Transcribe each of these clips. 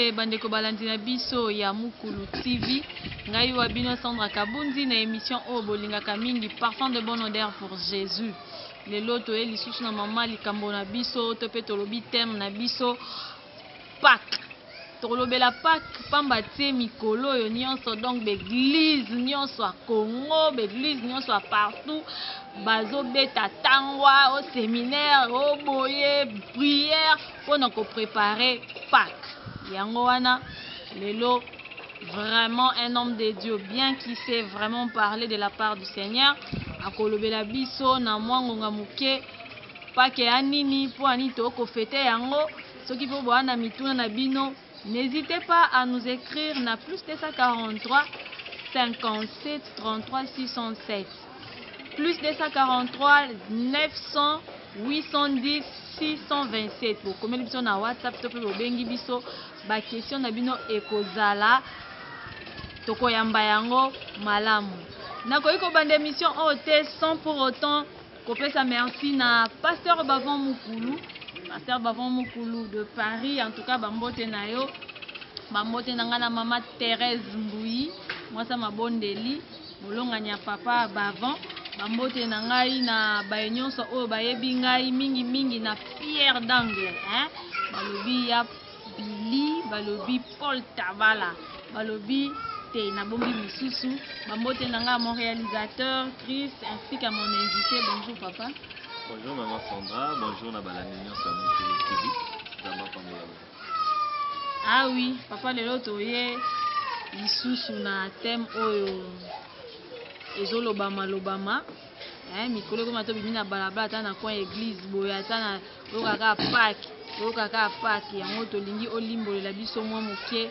te bandeko balandi na biso ya Mukulu TV. Ngai wabino Sandra Kabundi na émission o bolingaka mingi parfum de bonne odeur pour Jésus. Lelo to eli susu na mama likambo na biso to pe tolobi thème na biso Pâques. Tolobela Pâques pamba tie mikolo yo nyonso donc l'église nyonso a Congo, l'église nyonso a partout. Bazo beta tangwa au séminaire au boye prière pour nous préparer Pâques. Yango wana lelo vraiment un homme de Dieu bien qui sait vraiment parler de la part du Seigneur. Akolobela biso na mwangonga muke Pâques anini po ani to ko fete yango soki po boana mituna na bino. N'hésitez pas à nous écrire na plus 243 57 33 607. Plus 243 900 810 627. Pour comme biso na WhatsApp to pe bengi biso ba question na bino ekozala toko yamba yango malamu. Na ko iko bande émission OT sans pour autant kopesa merci na pasteur Bavon Mukulu. Pasteur Bavon Mukulu de Paris, en tout cas bambote na yo bambote na ngana mama Thérèse Mbouyi moi ça ma bonne deli molonga nya papa Bavon bambote na ngai na bayonso oyo bayebi ngai mingi mingi na Pierre d'Angle hein balobi ya Billy balobi Paul Tavala balobi te na bombi misusu bambote na nga mon réalisateur Chris ainsi qu'à mon invité. Bonjour papa. Bonjour maman Sandra, bonjour na balanignon sur Mukulu TV. D'abord pambola. Ah oui, papa lelo toye lisusu na thème oyo ezolobama lobama. Mikolo koma to bimina balabala ta na coin église boya ta na lokaka Pâques yango tolingi olimbolela biso mwa moke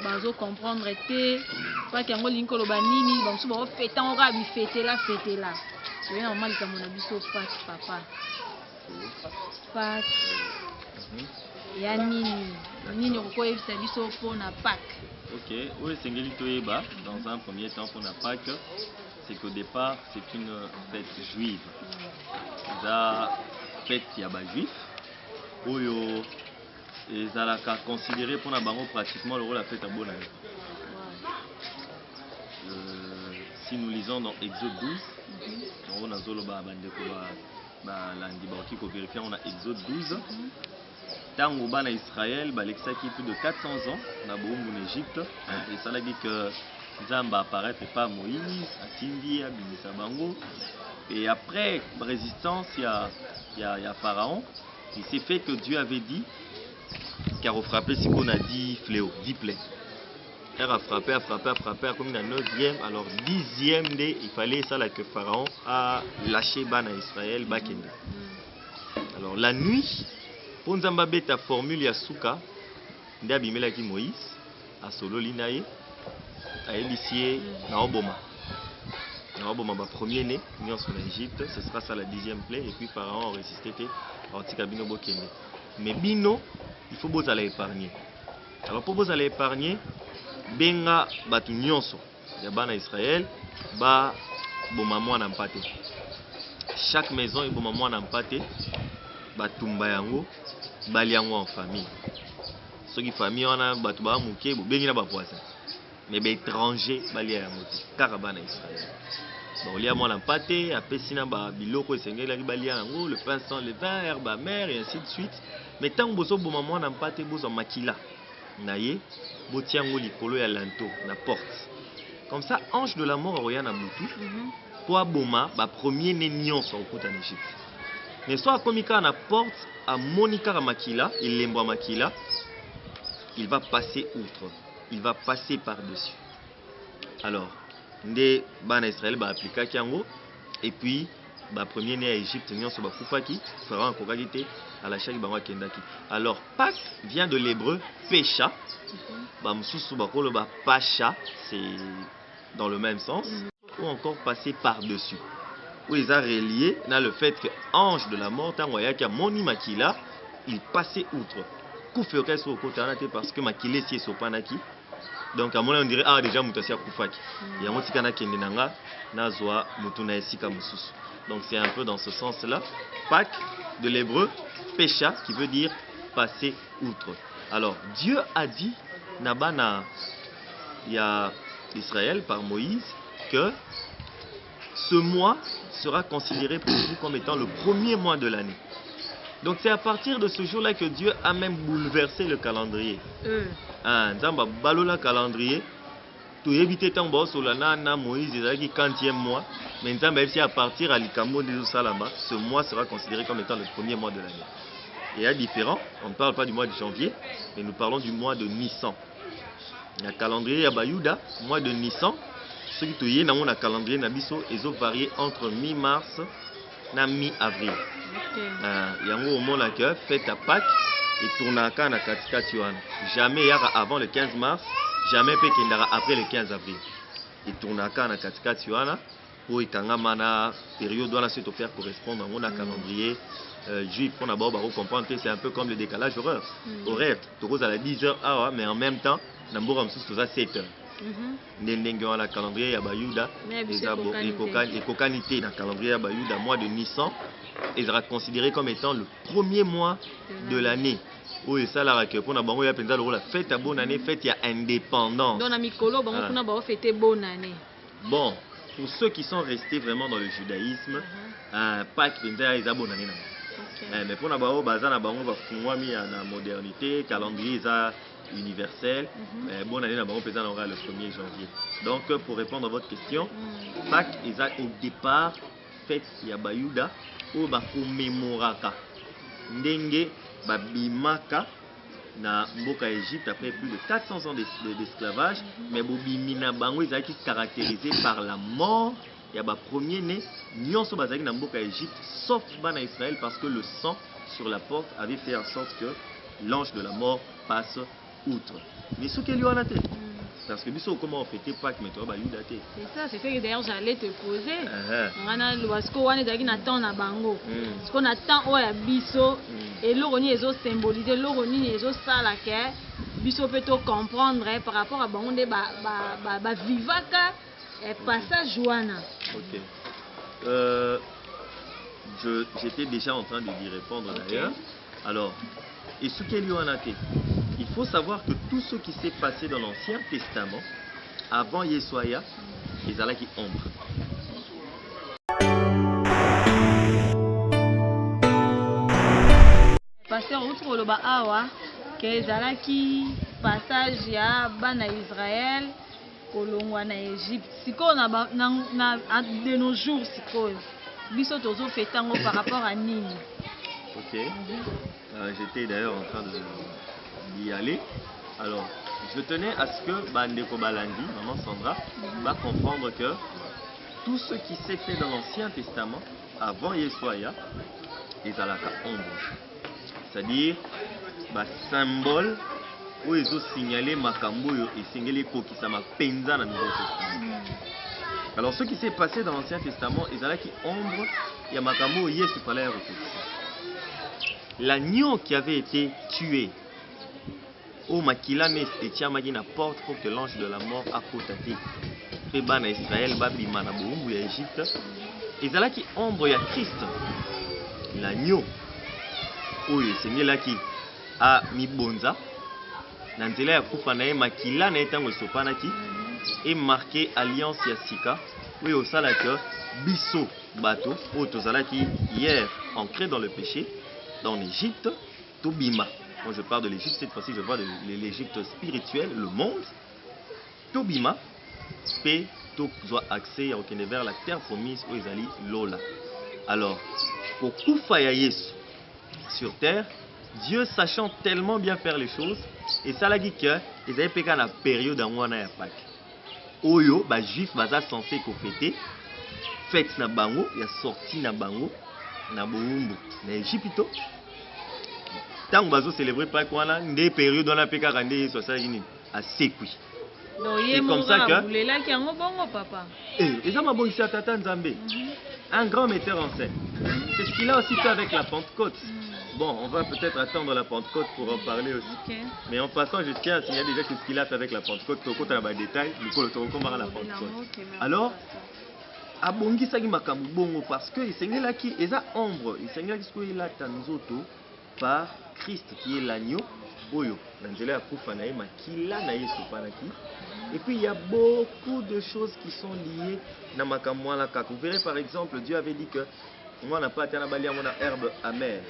bazo comprendre te Pâques yango lingi koloba nini bamusu bao feta ngo ka bifetela fetela. Oui, on m'a dit que mon abisso Pâques, papa. Pâques. Et à Nini, pourquoi il s'agit pour na Pâques. Ok, oui, c'est Toyeba. Dans un premier temps pour na Pâques, c'est qu'au départ, c'est une fête juive. La fête qui a bas juif. Oyo, et ça a considéré pour na bango pratiquement le rôle de la fête à bonne année. Si nous lisons dans Exode 12, on a on a Exode 12. Tango bana Israël, qui plus de 400 ans, na en Égypte, et ça dit que Zamba apparaître pas Moïse, Atindi, Abinisa Bango. Et après résistance, il y a Pharaon. Il s'est fait que Dieu avait dit, car au frappé, c'est qu'on a 10 fléaux, 10 plaies. Elle a frappé, comme la 9e, alors 10e, il fallait ça là que Pharaon a lâché Bana Israël, Bakenda. Alors la nuit, pour nous avoir ta formule Yasuka, Ndabimela ki Moïse, à Solo Linaye, à Ebissier, na Oboma. Na Oboma, premier né, nous sommes en Égypte, ce sera ça la 10e plaie, et puis Pharaon a résisté, en Tikabino Bokende. Mais Bino, il faut vous aller épargner. Alors pour vous aller épargner, benga batu nyonso ya bana Israël ba boma mwana mpate. Chaque maison est boma mwana mpate batumba yango bali yango en famille. Soki famille wana batu ba muke bo bengi na ba voisin. Mais ba étranger bali yango kaka bana Israël. Bon lia mwana mpate apesi na ba biloko esengeli bali yango le pain sans levain, herbe amère et ainsi de suite. Mais tant bozo boma mwana mpate bozo makila naye botiango likolo ya lanto na porte. Comme ça ange de la mort roya na mutu po aboma ba premier né nyonso okuta en Égypte. Mais soit komika na porte a monika makila, il lembo makila, il va passer outre, il va passer par-dessus. Alors nde bana Israël ba appliquer kiango et puis ba premier né à Égypte nyonso ba kufaki, Pharaon kokaki te à la chaque bango kendaki. Alors Pâques vient de l'hébreu pécha. Pacha, c'est dans le même sens, ou encore passer par-dessus. Où ils ont relié dans le fait que ange de la mort, moni makila, il passait outre. Kouferait sur le côté parce que makilé si est sopanaki. Donc à mon on dirait ah déjà mutasia koufaki. Il y a moti kana kendenanga nazwa mutuna esika mususu. Donc c'est un peu dans ce sens-là. Pâques de l'hébreu pécha qui veut dire passer outre. Alors, Dieu a dit, Nabana, il y a Israël par Moïse, que ce mois sera considéré pour vous comme étant le premier mois de l'année. Donc c'est à partir de ce jour-là que Dieu a même bouleversé le calendrier. Nzamba balola calendrier. Tout éviter tant bas sur la Moïse qui 40e mois. Mais Nzamba à partir à l'Ikamo de Salama, ce mois sera considéré comme étant le premier mois de l'année. Et il y a différent, on ne parle pas du mois de janvier, mais nous parlons du mois de Nissan. Le calendrier Yabayuda, mois de Nissan, ceux qui sont dans le calendrier Nabiso, ils ont varié entre mi-mars et mi-avril. Il y a un moment que fête à Pâques et tourne à Kana Katikatiwan. Jamais il y aura avant le 15 mars, jamais il y aura après le 15 avril. Et tourne à Kana Katikatiwan pour la période doit se faire correspondre à mon calendrier juif. Pour d'abord comprendre que c'est un peu comme le décalage horaire. Tu à la 10h, mais en même temps, nous avons 7h. Dans le calendrier Yabayuda, et Kokanité dans le calendrier Yabayuda, mois de Nissan, il sera considéré comme étant le premier mois de l'année. Oui, ça la pour la fête à bonne année, fête à indépendance. Bon, pour ceux qui sont restés vraiment dans le judaïsme, Pâques est à bonne année. Mais pour la modernité, calendrier universel, bonne année aura le 1er janvier. Donc pour répondre à votre question, Pâques est au départ fête Yabayuda ou commémoraka ndenge babimaka na mboka Égypte après plus de 400 ans d'esclavage, mais bobimina bango ezaki caractérisé par la mort ya ba premier né nyonso bazaki na mboka Égypte sauf bana Israël parce que le sang sur la porte avait fait en sorte que l'ange de la mort passe outre. Mais ce qu'il y a parce que biso comment on fêtait Pâques mais toi bayuda té. C'est ça, c'est ce que d'ailleurs j'allais te poser. Ngana lorsqu'on wana ezaki na temps na bango. Parce qu'on attend oya biso et loroni ezo symboliser loroni ezo sala ke biso peut to comprendre par rapport à bango de ba vivaka passage wana. OK. J'étais déjà en train de y répondre d'ailleurs. Alors, et ce qu'il y a il faut savoir que tout ce qui s'est passé dans l'Ancien Testament, avant Yessoya, les Alaki ombre. Pasteur outre le Awa, que les Alaki passage ya bana Israël, kolongwa na Égypte. Si on a de nos jours, si on biso tozo fetango par rapport à Nini. OK. J'étais d'ailleurs en train d'y aller. Alors, je tenais à ce que Bandeko Balandi, maman Sandra, va comprendre que tout ce qui s'est fait dans l'Ancien Testament, avant Yessoya, est à la ombre. C'est-à-dire, symbole où ils ont signalé Makambo et signalé Kokisama Penza dans le Nouveau Testament. Alors, ce qui s'est passé dans l'Ancien Testament, est à la ombre, il y a Makambo et Yesu Palais l'agneau qui avait été tué au Makilanes et Tiamagi na porte pour que l'ange de la mort a cotaté. Fait ban Israël, babima na boumbu ya Égypte. Et là qui ombre ya Christ. L'agneau. Oui, c'est là qui a mi bonza. Nantela ya kufa na makila na etango sopanaki et marqué alliance ya sika. Oui, au salaka biso bateau au tozalaki hier ancré dans le péché. Dans l'Égypte, Tobima. Quand je parle de l'Égypte, cette fois-ci, je vois de l'Égypte spirituelle, le monde. Tobima, paix, tout doit accès vers la terre promise où ils allaient Lola. Alors, au Koufa Yesu sur terre, Dieu sachant tellement bien faire les choses, et ça l'a dit que ils avaient péché la période en Wana Pâques. Oyo, juif, baza censé qu'on fêter, fête na bango, il y a sorti na bango. Na boumbu na Égypte tant bazo célébrer pas quoi là des périodes dans la PK randé sur ça ini à sekui c'est comme ça que là qui en bongo papa et ça m'a bon ici à tata Nzambe un grand metteur en scène c'est ce qu'il a aussi fait avec la Pentecôte. Bon, on va peut-être attendre la Pentecôte pour en parler aussi. Mais en passant, je tiens à signaler déjà ce qu'il a fait avec la Pentecôte. Toko a des détails, du coup, le Toko à la Pentecôte. Alors, abongi saki makambu bongo parce que il a ombre, il a tanzoto par Christ qui est l'agneau oyo nanzela ya kufa na ye makila na Yesu panaki. Et puis il y a beaucoup de choses qui sont liées na makambo wana kaka. Vous verrez par exemple Dieu avait dit que moi n'a pas tana balia mona herbe amère.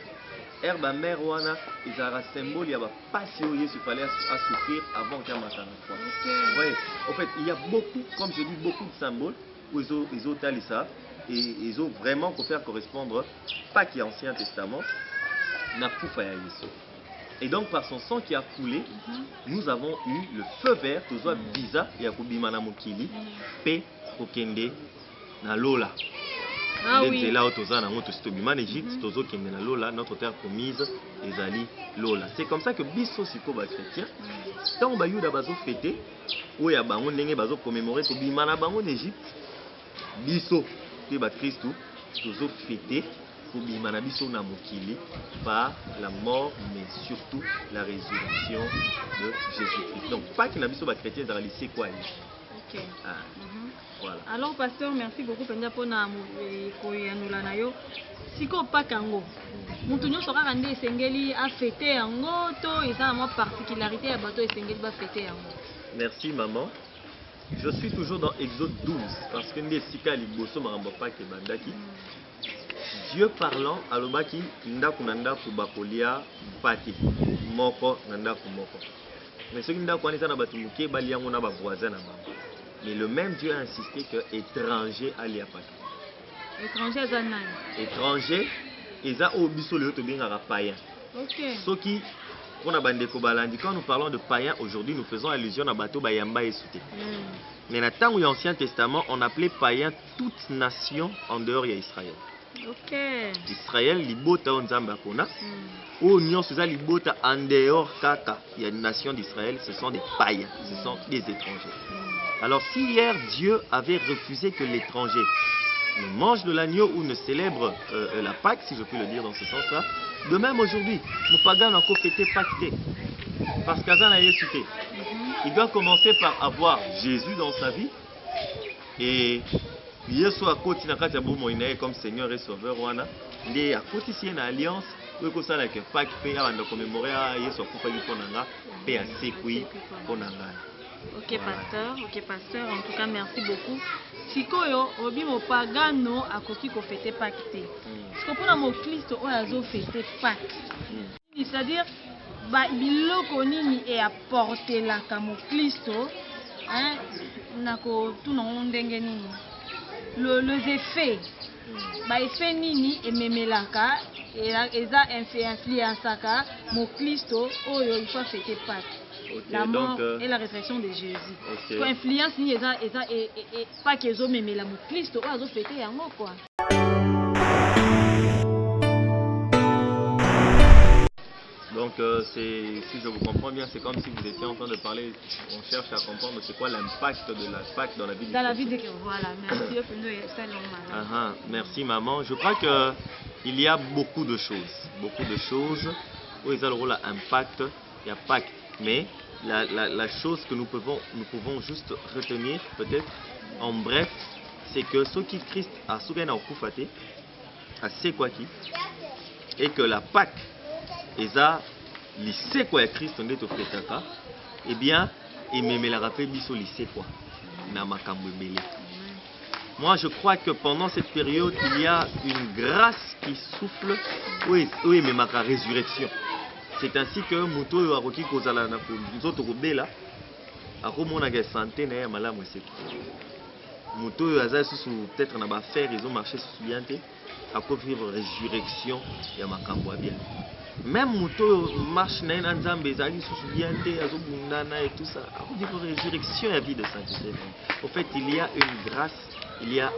Herbe amère wana ezara symbole ya ba pasi oyo Yesu fallait à souffrir avant qu'il mata na croix. Ouais, en fait, il y a beaucoup, comme je dis, beaucoup de symboles où ils ont ça et ils ont vraiment pour faire correspondre pas qu'il y a Ancien Testament na kufa ya Yesu. Et donc par son sang qui a coulé, nous avons eu le feu vert, toujours visa ya kubima na mokili, pe kokende na lola. Ah oui. Là où toza na moto stobima en Égypte, tozo kende na lola, notre terre promise, ezali lola. C'est comme ça que biso siko ba chrétien, tant ba yuda bazo fêter, ou ya bango ndenge bazo commémorer tobima na bango en Égypte, biso te ba Christou, tozo fêter kobima na biso na mokili par la mort mais surtout la résurrection de Jésus-Christ. Donc pas que na biso ba chrétien dans lycée quoi. OK. Ah. Voilà. Alors pasteur, merci beaucoup penza pona koyanula na yo. Siko pakango. Mutu nyonso kaka nde esengeli a fêter yango to eza na particularité ya bato esengeli ba fêter yango. Merci maman. Je suis toujours dans Exode 12 parce que nde sika liboso makambo pa ke bandaki. Dieu parlant alobaki ndako na ndako bakolia pati moko na ndako moko. Mais ce qui ndako wana eza na bato moke bali yango na ba voisin na bango. Mais le même Dieu a insisté que étranger alia pati. Étranger eza nani? Étranger eza obiso le to bengaka païen. OK. Soki pour na bandeko balandi quand nous parlons de païens aujourd'hui nous faisons allusion à bato bayamba et souté. Mais dans le temps où il y a l'Ancien Testament, on appelait païen toute nation en dehors de Israël. OK. Israël, libota onzamba kona. Ou union sous libota en dehors kaka. Il y a une nation d'Israël, ce sont des païens, ce sont des étrangers. Alors si hier Dieu avait refusé que l'étranger ne mange de l'agneau ou ne célèbre la Pâque, si je puis le dire dans ce sens-là, de même aujourd'hui, mon pagan a encore fêté Pâque. Parce qu'Azan a Yesouté. Il doit commencer par avoir Jésus dans sa vie et Yesu a côté na kati ya bomo inaye comme Seigneur et Sauveur wana ndi a côté si na alliance ko sala que Pâques pe ya banda commémorer Yesu akufa mpona nga pe ya sekui mpona nga. OK pasteur, OK pasteur, en tout cas merci beaucoup. Sikoyo obi mo pagano akoki ko fêter Pâques te. Parce que pour mo Christ o azo fêter Pâques. C'est-à-dire ba biloko nini e apporter la kamo Kristo hein nako tuna ndenge nini les effets ba effet nini ememelaka eza influençaka mo Kristo oyo il faut fêter Pâques. Okay, la mort donc, et la résurrection de Jésus. Okay. Ko influence ni eza et pas que zo memela mo Kristo oyo azo fêter yango quoi. Donc, si je vous comprends bien, c'est comme si vous étiez en train de parler, on cherche à comprendre c'est quoi l'impact de la Pâque dans la vie de Dans la vie de voilà, merci. Merci maman. Je crois qu'il y a beaucoup de choses où ils ont le rôle à impact, il y a Pâque. Mais la chose que nous pouvons juste retenir, peut-être en bref, c'est que ce qui Christ a souvenu au Koufate, à Sekwaki, et que la Pâque, eza lycée quoi Christ on est au fetaka eh bien et même la rappel biso lycée quoi na makambo ebele. Moi je crois que pendant cette période il y a une grâce qui souffle oui mais ma résurrection. C'est ainsi que moto oyo akoki kozala na nzoto kobela akomona ga santé na ya malamu eseko. Moto oyo aza susu peut-être na ba faire ils ont marché sous bien te akovivre résurrection ya makambo bien. Même moto marche na ina nzambe ezali sous bien te azobundana et tout ça akovivre résurrection ya vie de sainteté. En fait il y a une grâce, il y a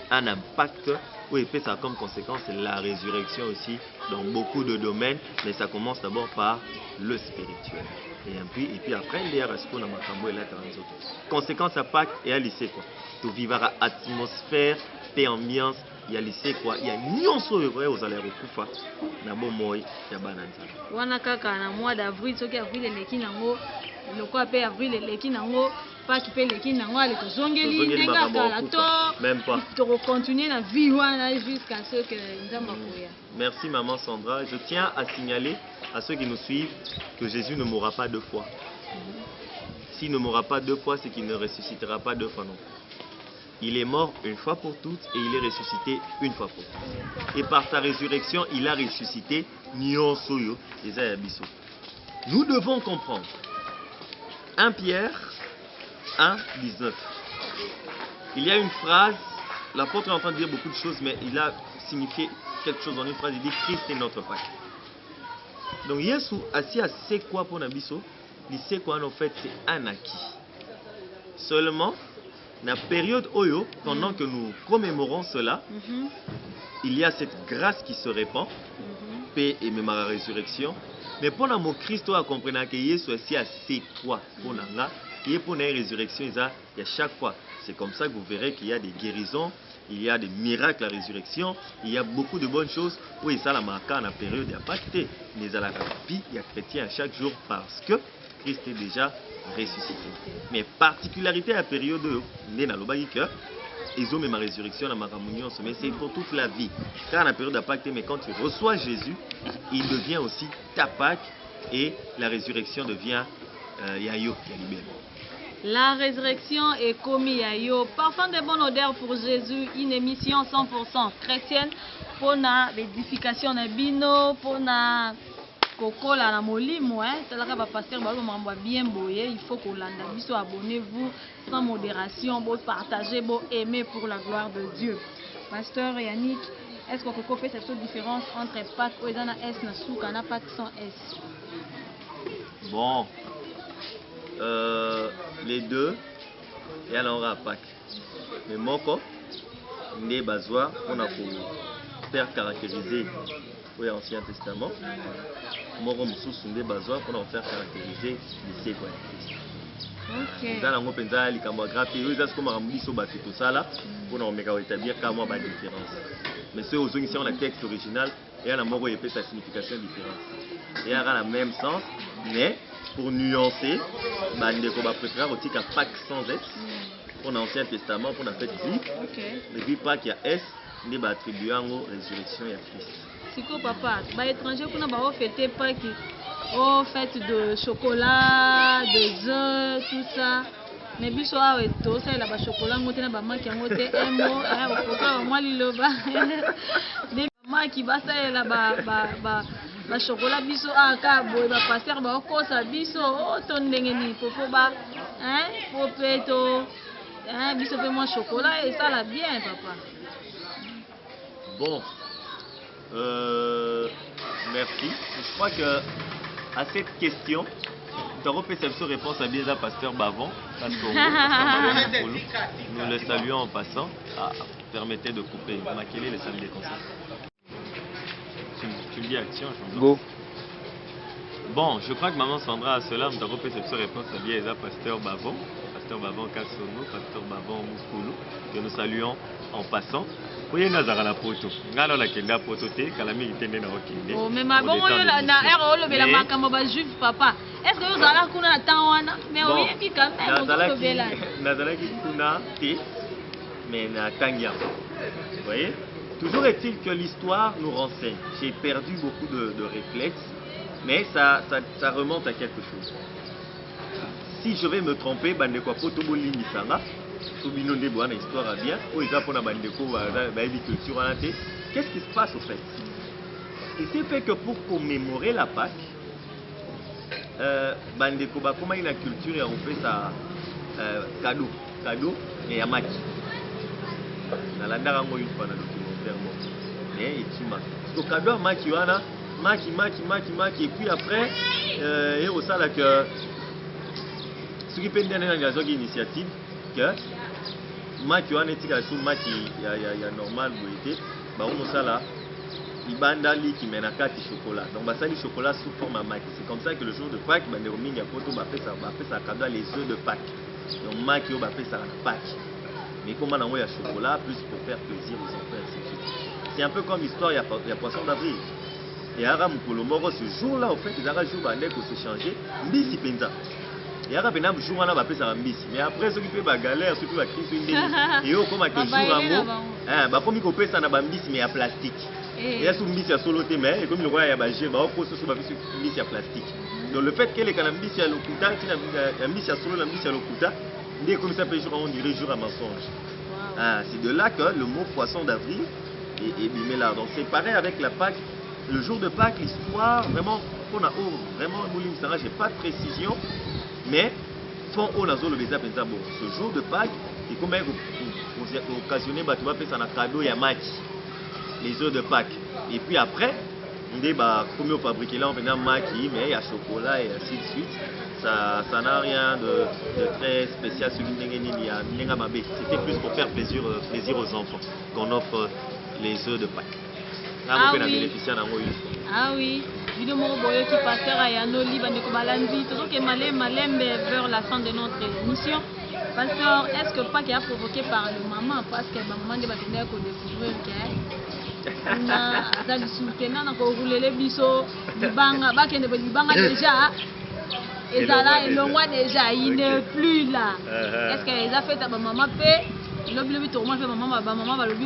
un impact oui, et ça a comme conséquence la résurrection aussi dans beaucoup de domaines, mais ça commence d'abord par le spirituel. Et puis après, il y a Raspo dans Makambo et la Taranzoto. Conséquence à Pâques et à lycée quoi. Tu vivras atmosphère, paix, ambiance, il y a lycée quoi. Il y a nyonso vrai aux allers au Koufa. Na bon moi, il y a bananza. Wana kaka na mois d'avril, soki avril eleki nango, le quoi paix avril eleki nango. Pas qui peut les qui n'ont pas zongeli denga kalato même pas to continuer la vie wana jusqu'à ce que nous avons. Merci maman Sandra. Je tiens à signaler à ceux qui nous suivent que Jésus ne mourra pas 2 fois. S'il ne mourra pas 2 fois, c'est qu'il ne ressuscitera pas 2 fois non plus. Il est mort une fois pour toutes et il est ressuscité une fois pour toutes. Et par sa résurrection, il a ressuscité Nyonsoyo et Zayabiso. Nous devons comprendre. 1 Pierre 1, 19. Il y a une phrase, l'apôtre est en train de dire beaucoup de choses, mais il a signifié quelque chose dans une phrase. Il dit Christ est notre Pâque. Donc, Yesu, assis à c'est quoi pour Nabiso? Il sait quoi en fait, c'est un acquis. Seulement, dans la période Oyo, pendant que nous commémorons cela, il y a cette grâce qui se répand, paix et même la résurrection. Mais pour mon Christ, on comprend que Yesu assis à c'est quoi pour Nanga. Et pour la résurrection, il y a chaque fois. C'est comme ça que vous verrez qu'il y a des guérisons, il y a des miracles à la résurrection, il y a beaucoup de bonnes choses. Oui, ça la marque en la période, il n'y a pas de thé. Mais à la vie, il y a chrétien à chaque jour parce que Christ est déjà ressuscité. Mais particularité à la période, ils ont même la résurrection, la maramounion, mais c'est pour toute la vie. Car la période d'Apacte, mais quand tu reçois Jésus, il devient aussi ta Pâque et la résurrection devient Yayo, Yalibé. La résurrection est commis Yayo. Parfum de bonne odeur pour Jésus, une émission 100% chrétienne pour l'édification de Bino, pour la kokola na molimo, talaka ba pasteur ba mambo bien boyé, il faut qu'on landa biso, abonnez-vous sans modération, bon partager, bon aimer pour la gloire de Dieu. Pasteur Yannick, est-ce qu'on peut faire cette différence entre Pâques et na S na souka na Pâques sans S? Bon, les deux, et alors à Pâques. Mais moko, né bazoa, on a pour faire caractériser l'Ancien Testament. Moko mususu nde bazoa, on a faire caractériser les séquelles de Christ. Ok. Dans la ngombe penza likambo grappe, eux ça comme rambiso ba tout ça là, pour on meka établir comment ba différence. Mais ceux aux ici on a texte original et on a moko épée sa signification différente. Et on a le même sens, mais pour nuancer, on va préférer aussi qu'à Pâques sans S, pour l'Ancien Testament, pour la fête vie. Mais vu pas qu'il y a S, on va attribuer en résurrection et à Christ. C'est quoi papa? Les étrangers qui ont fêté Pâques, oh fête de chocolat, de œufs, tout ça. Mais biso a eto ça la ba chocolat ngote na ba maki ngote emo au pourquoi moi liloba. Des maki ba ça la ba chocolat biso aka boy ba passer ba kosa biso o ton ndenge ni fofo ba popeto biso fait mon chocolat et ça la bien papa. Bon, merci. Je crois que à cette question tu auras cette réponse à bien à pasteur Bavon parce que nous le saluons en passant. Permettez de couper. Quel est le salut des concerts? Tu dis action, Go. Bon, je crois que maman Sandra a cela, nous avons fait cette réponse à bien à pasteur Bavon Kassono, pasteur Bavon Moukoulou, que nous saluons en passant. Oui, nous avons la photo. Nous avons la photo, Kalami était né dans le oh, mais ma bon, na erreur, le la makamo ba juif papa. Est-ce que vous allez kuna tawana? Mais oui, puis quand même, vous allez bela. Nazala qui kuna té, mais na tangia. Vous voyez? Toujours est-il que l'histoire nous renseigne. J'ai perdu beaucoup de réflexes, mais ça remonte à quelque chose. Si je vais me tromper, bandeko poto bolingi sanga, sobino nde boana histoire a bien, ou eza pona bandeko ba culture en té. Qu'est-ce qui se passe au fait? Et c'est fait que pour commémorer la Pâque, bandeko ba koma ina culture et on fait ça cadeau et yamaki. Nalandaka ngo une fois na documentaire mo. Mais etima. So cadeau maki wana, maki et puis après et au ça là que ce qui peut donner une initiative que maki wana etika sous maki ya normal boité, ba on ça là ibanda li qui mena kati chocolat. Donc ba sali chocolat sous forme à maki. C'est comme ça que le jour de Pâques ba ndeko mingi ya poto ba fait ça cadeau les œufs de Pâques. Donc maki ba fait ça la Pâques. Mais comment on a chocolat plus pour faire plaisir aux enfants. C'est un peu comme l'histoire, il y a poisson d'avril. Et Aram Kolomoro, ce jour-là, au fait, ils ont jour pour se changer. Mbisi Penza. Il y a un jour on a appelé ça mbisi. Mais après ceux qui peuvent galère, ceux qui va criser et au comme que jour à mot, comme il ça na mbisi mais à plastique. Il y a sous mbisi à solo mais comme le roi ya bagé, ba ko so ba mbisi à plastique. Donc le fait que les mbisi à lokuta, la mbisi à solo, la mbisi à lokuta, dès comme ça peut jour on dirait jour à mensonge. C'est de là que le mot poisson d'avril est bimé là. Donc c'est pareil avec la Pâque. Le jour de Pâques, l'histoire, vraiment, vraiment, j'ai pas de précision, mais fond on a le baiser bon. Ce jour de Pâques, c'est comme occasionné, tu vas faire un cadeau, il y a match, les œufs de Pâques. Et puis après, on dit, comme on fabrique là, on fait un maquis, mais il y a chocolat et ainsi de suite. Ça n'a rien de très spécial. C'était plus pour faire plaisir aux enfants qu'on offre les œufs de Pâques. Ah oui. Ah oui. Vidéo boyo qui pasteur à Yanoli bandeko balandi toujours que malembe vers la fin de notre émission. Pasteur, est-ce que Pâques est provoqué par le maman parce que maman de batenda ko découvrir que na za disukena na ko rouler biso libanga bakende libanga déjà et ça et le mois déjà il n'est plus là. Est-ce que les a fait ta maman paix lobi to moi fait maman va lobi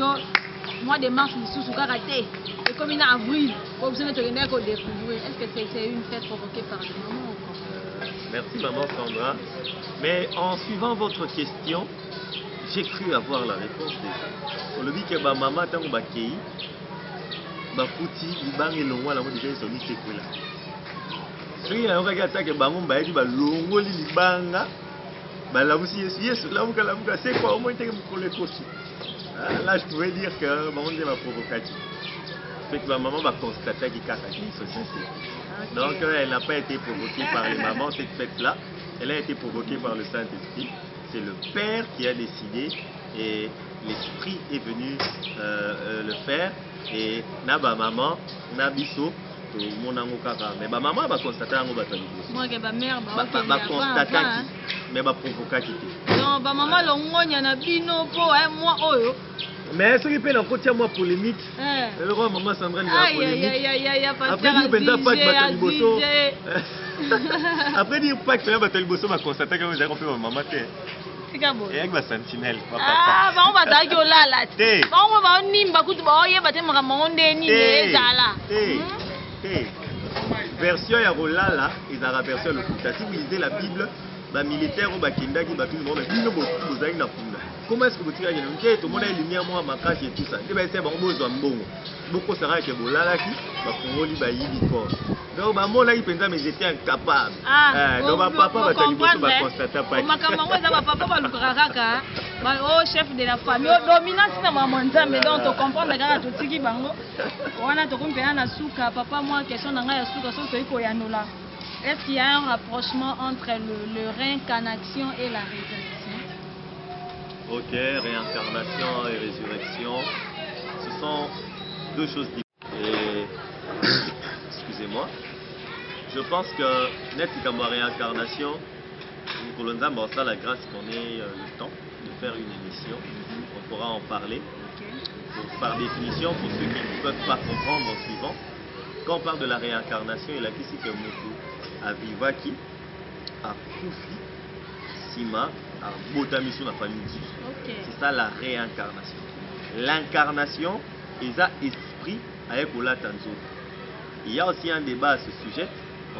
mois de mars sous karaté et comme il est avril comme ça tu venir qu'on découvrir. Est-ce que c'est une fête provoquée par le maman ou quoi? Merci maman Sandra, mais en suivant votre question j'ai cru avoir la réponse déjà. Le dit que maman tant ba kei ba futi libanga longwa la mo déjà ils sont mis là. Si on regarde ça que bango ba yedi ba longoli libanga ba la aussi Yesu la muka c'est quoi au moins te ko le kosi. Là, je pouvais dire que maman m'a provocatif. Fait que ma maman va constater qu'il casse qui c'est. Donc, elle n'a pas été provoquée par les mamans, cette fête-là. Elle a été provoquée par le Saint-Esprit. C'est le Père qui a décidé et l'Esprit est venu le faire. Et Naba maman, Nabiso, mon amour kaka. Mais ma maman va constater un mot. Moi, que ma mère va constater mais va provoquer. Non, ma maman l'ongonya na bino po moi oyo. Mais ce qui peut encore moi polémique. Le roi maman Sandra nous a polémique. Après dire benda pas que batali bosso. Après dire pas que batali bosso va constater que vous avez fait ma maman té. C'est gabo. Et avec ma sentinelle. Ah, ba on va ta yo la la. Ba on va nimba kutu ba oye baté maman ndeni ezala. Version ya rolala, ils ont la version le kuta. Si vous lisez la Bible, les militaires ont bakindaki batu le monde bino bozali na funda. Comment est-ce que vous tirez une enquête tout le monde a lumière moi makache et tout ça. Et ben c'est bon bozo mbongo. Beaucoup sera que bolala ki ba fungoli ba yibi ko. Donc ba mona ipenza mais j'étais incapable. Donc ba papa ba tali boso ba constater pas. Makamba ngoza ba papa ba lukaka ba o chef de la famille o dominance na maman nzambe donc to comprendre kaka to tiki bango. Wana to kompena na suka papa moi question na nga ya suka so to iko yanola. Est-ce qu'il y a un rapprochement entre le réincarnation et la résurrection? Ok, réincarnation et résurrection, ce sont deux choses différentes. Et, excusez-moi, je pense que net comme réincarnation, nous avons la grâce qu'on ait le temps de faire une émission, on pourra en parler. Par définition, pour ceux qui ne peuvent pas comprendre en suivant, quand on parle de la réincarnation, il a dit que Moutou a vivaki, a Koufi, Sima, a Botamisu na famille. C'est ça la réincarnation. L'incarnation, ils ont esprit avec Ola Tanzo. Il y a aussi un débat à ce sujet.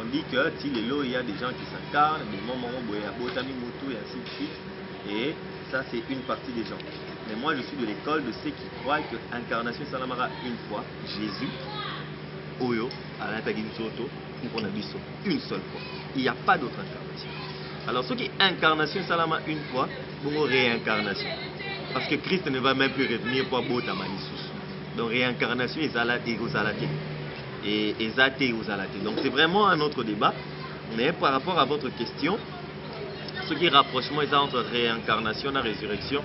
On dit que il y a des gens qui s'incarnent, des moments où il y a Botami Moutou et ainsi de suite. Et ça, c'est une partie des gens. Mais moi, je suis de l'école de ceux qui croient que l'incarnation Salamara une fois, Jésus, Oyo, Alatagin Soto, une seule fois. Il n'y a pas d'autre incarnation. Alors, ce qui est incarnation Salama une fois, bon réincarnation. Parce que Christ ne va même plus revenir pour Botama Nissus. Donc, réincarnation, ils allaient aux alatés. Et ils athées aux alatés. Donc, c'est vraiment un autre débat. Mais par rapport à votre question, ce qui est rapprochement entre réincarnation et résurrection,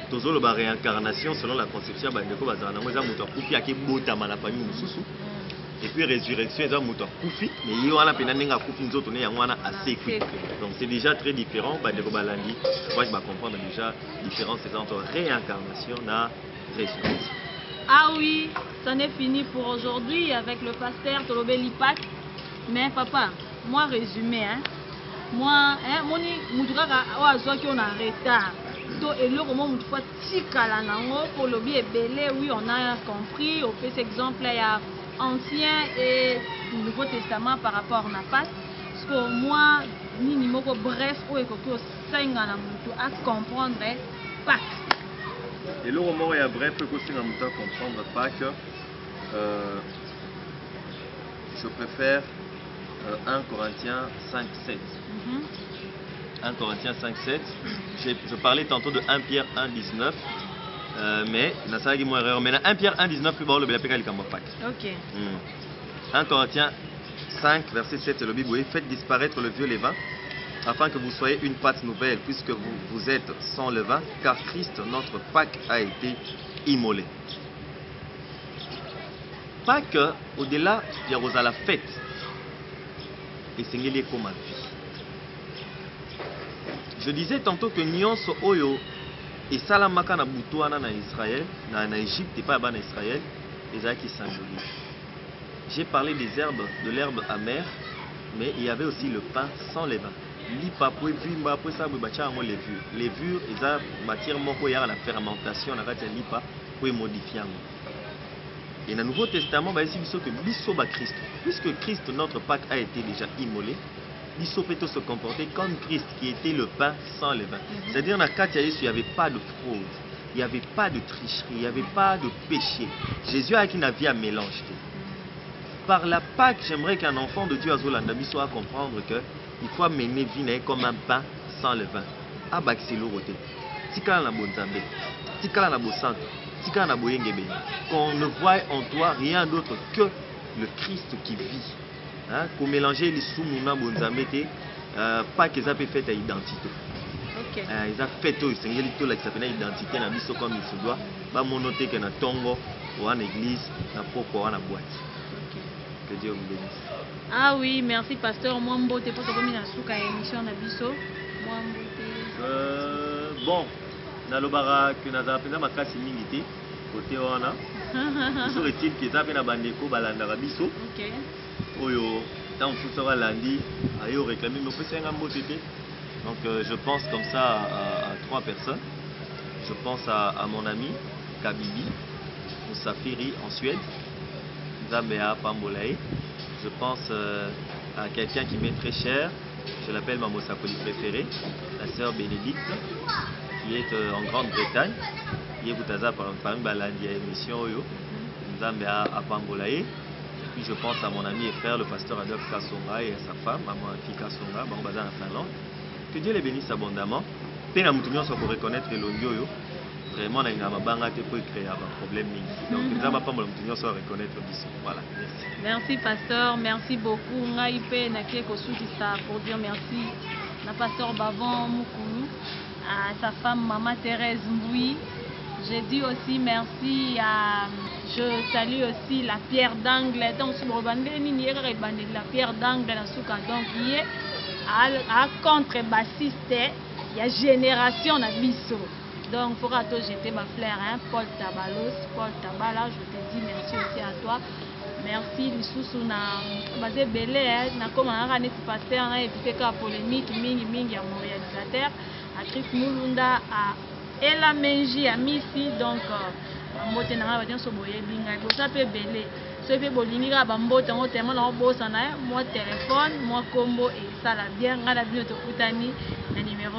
toujours la réincarnation selon la conception de et puis résurrection est un moteur koufi mais il y a un koufi assez quick. Donc c'est déjà très différent. Moi je vais comprendre déjà la différence entre réincarnation et résurrection. Ah oui, ça n'est fini pour aujourd'hui avec le pasteur Tolobé Lipak. Mais papa, moi résumé, hein. moi moni mutu kaka o azwaki on a retard to eloko mo mutu fois tikala nango pour le bien belé. Oui, on a compris au fait exemple il y a Ancien et Nouveau Testament par rapport na Pâques. Parce que moi nini moko bref o ekoki osenga na mutu à comprendre Pâques. Et le moment est bref aussi dans le temps comprendre Pâques. Je préfère 1 Corinthiens 5:7. 1 Corinthiens 5:7. Je parlais tantôt de 1 Pierre 1:19. Mais na ça qui moi erreur. Mais 1 Pierre 1:19 plus bas le bel appel comme Pâques. OK. 1 Corinthiens 5 verset 7 le Bible dit faites disparaître le vieux levain afin que vous soyez une pâte nouvelle puisque vous êtes sans levain car Christ notre Pâques a été immolé. Pâques au-delà de la fête et c'est comme ma vie. Je disais tantôt que nyonso oyo et salamaka na butuana na Israël na Égypte et pas en Israël ezaki symbolique. J'ai parlé des herbes, de l'herbe amère, mais il y avait aussi le pain sans levain. Lipa po vimba po sa bacha ngo levure. Levure eza matière moko ya la fermentation na kati lipa po modifier. Et dans le Nouveau Testament, bah ici biso que biso ba Christ. Puisque Christ notre Pâques a été déjà immolé, biso peut se comporter comme Christ qui était le pain sans levain. C'est-à-dire dans kati il n'y avait pas de fraude, il n'y avait pas de tricherie, il n'y avait pas de péché. Jésus a qui n'a vie à mélange. Par la Pâques, j'aimerais qu'un enfant de Dieu à Zolandami soit à comprendre que il faut mener vie comme un pain sans levain. Abaxilo roté. Tikala na bonzambe. Tikala na bosanto. Tikala na boyengebe. Qu'on ne voit en toi rien d'autre que le Christ qui vit. Hein? Qu'on mélanger les soumuna bonzambe te Pâques ils ont fait à identité. OK. Ils ont fait tout c'est une là qui s'appelle identité na biso comme il se doit. Ba monoté que na tongo ou en église na poko ou na boîte. Que Dieu vous bénisse. Ah oui, merci pasteur. Moi mbote pour te na suka émission na biso. Moi mbote. Bon, na lobara que na za pena makasi mingi te côté wana. Biso retire que za pena bandeko balanda ba biso. OK. Oyo tant fuso ba landi ayo réclamer mais peut senga mbote te. Donc je pense comme ça à 3 personnes. Je pense à mon ami Kabibi Moussafiri en Suède. Zambéa Pambolae. Je pense à quelqu'un qui m'est très cher. Je l'appelle ma Mossapoli préférée, la sœur Bénédicte, qui est en Grande-Bretagne. Qui est Boutaza par Balandia émission Oyo. Zambéa Pambolae. Et puis je pense à mon ami et frère, le pasteur Adolphe Kassonga et à sa femme, maman fille Kassonga, Bambaza en Finlande. Que Dieu les bénisse abondamment. Pena Moutounion soit pour reconnaître l'Ondioyo. Vraiment, on a une banga pour créer un problème. Donc, nous n'avons pas besoin de reconnaître l'issue. Voilà, merci. Merci, pasteur. Merci beaucoup. Ngaïpe, Nakeko Soutista, pour dire merci. Na pasteur Bavon Moukoulou, à sa femme, maman Thérèse Mboui. Je dis aussi merci à. Je salue aussi la pierre d'angle. Donc, la pierre d'angle, donc, il y a contrebassiste, il y a génération na biso. Donc, il faudra te jeter ma fleur, hein? Paul Tabalos, Paul Tabala, je te dis merci aussi à toi. Merci, Lissoussou, na basé belé, na comme un année pasteur, na évité qu'à polémique, mingi à mon réalisateur, à Chris Moulunda, à Ella Menji, à Missy, donc, à Moté na va dire so boye binga, ça peut belé. Ce fait bolingi à Bambote, on tellement na bossa na, moi téléphone, moi combo et ça la bien, na la bibliothèque Koutani, le numéro